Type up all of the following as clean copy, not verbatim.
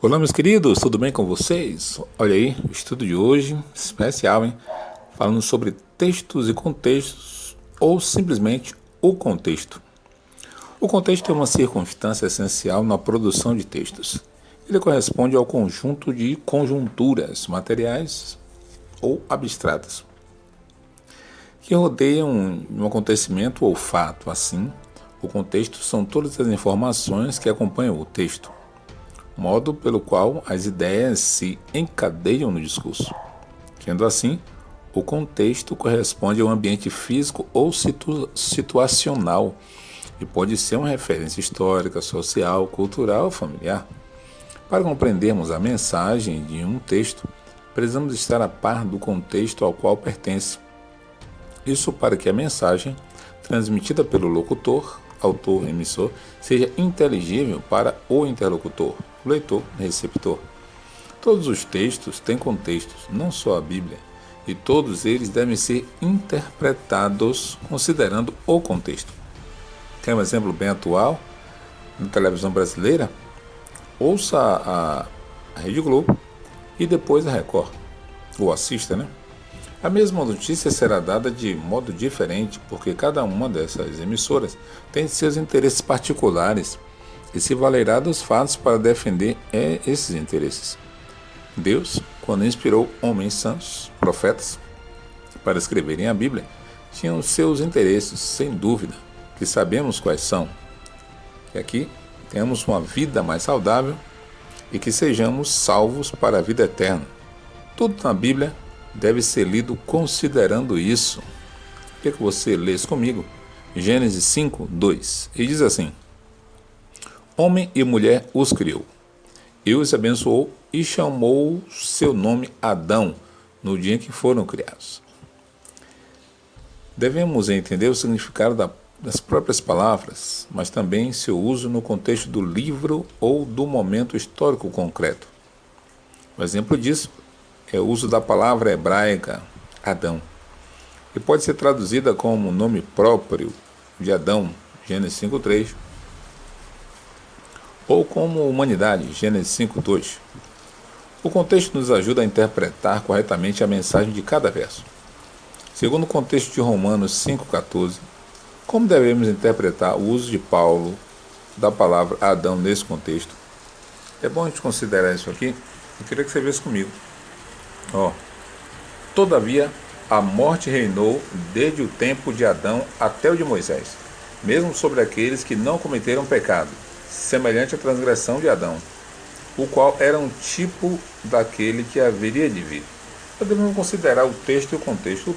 Olá, meus queridos, tudo bem com vocês? Olha aí, o estudo de hoje, especial, hein? Falando sobre textos e contextos, ou simplesmente o contexto. O contexto é uma circunstância essencial na produção de textos. Ele corresponde ao conjunto de conjunturas materiais ou abstratas que rodeiam um acontecimento ou fato. Assim, o contexto são todas as informações que acompanham o texto, modo pelo qual as ideias se encadeiam no discurso. Sendo assim, o contexto corresponde a um ambiente físico ou situacional e pode ser uma referência histórica, social, cultural ou familiar. Para compreendermos a mensagem de um texto, precisamos estar a par do contexto ao qual pertence. Isso para que a mensagem, transmitida pelo locutor, autor, emissor, seja inteligível para o interlocutor, o leitor, receptor. Todos os textos têm contextos, não só a Bíblia, e todos eles devem ser interpretados considerando o contexto. Quer um exemplo bem atual? Na televisão brasileira, ouça a Rede Globo e depois a Record, ou assista, né? A mesma notícia será dada de modo diferente, porque cada uma dessas emissoras tem seus interesses particulares e se valerá dos fatos para defender esses interesses. Deus, quando inspirou homens santos, profetas, para escreverem a Bíblia, tinham seus interesses, sem dúvida, que sabemos quais são. Que aqui tenhamos uma vida mais saudável e que sejamos salvos para a vida eterna. Tudo na Bíblia deve ser lido considerando isso. Queria que você lesse comigo Gênesis 5, 2. E diz assim: Homem e mulher os criou, e os abençoou e chamou seu nome Adão no dia em que foram criados. Devemos entender o significado das próprias palavras, mas também seu uso no contexto do livro ou do momento histórico concreto. Um exemplo disso é o uso da palavra hebraica Adão, e pode ser traduzida como nome próprio de Adão, Gênesis 5:3, ou como humanidade, Gênesis 5:2. O contexto nos ajuda a interpretar corretamente a mensagem de cada verso. Segundo o contexto de Romanos 5:14, como devemos interpretar o uso de Paulo da palavra Adão nesse contexto? É bom a gente considerar isso aqui. Eu queria que você visse comigo. Todavia, a morte reinou desde o tempo de Adão até o de Moisés, mesmo sobre aqueles que não cometeram pecado, semelhante à transgressão de Adão, o qual era um tipo daquele que haveria de vir. Nós devemos considerar o texto e o contexto.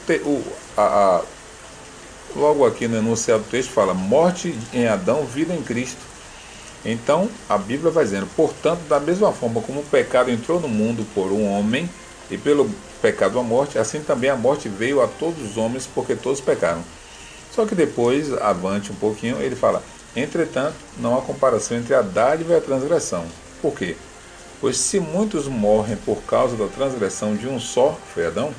Logo aqui no enunciado do texto fala: morte em Adão, vida em Cristo. Então, a Bíblia vai dizendo: portanto, da mesma forma como o pecado entrou no mundo por um homem, e pelo pecado a morte, assim também a morte veio a todos os homens, porque todos pecaram. Só que depois, avante um pouquinho, ele fala: entretanto, não há comparação entre a dádiva e a transgressão. Por quê? Pois se muitos morrem por causa da transgressão de um só, foi Adão,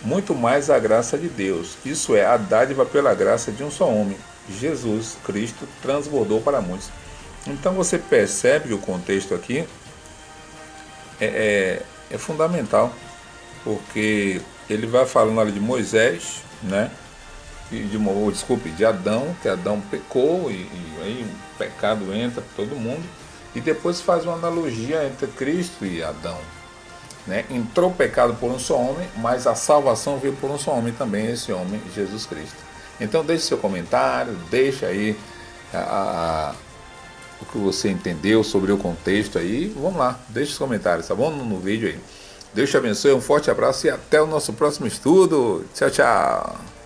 muito mais a graça de Deus, isso é, a dádiva pela graça de um só homem, Jesus Cristo, transbordou para muitos. Então você percebe que o contexto aqui é fundamental, porque ele vai falando ali de Moisés, né? De Adão, que Adão pecou e aí o pecado entra para todo mundo, e depois faz uma analogia entre Cristo e Adão, né? Entrou o pecado por um só homem, mas a salvação veio por um só homem também, esse homem, Jesus Cristo. Então deixe seu comentário, deixe aí o que você entendeu sobre o contexto aí. Vamos lá, deixe os comentários, tá bom? No vídeo aí. Deus te abençoe, um forte abraço e até o nosso próximo estudo. Tchau, tchau.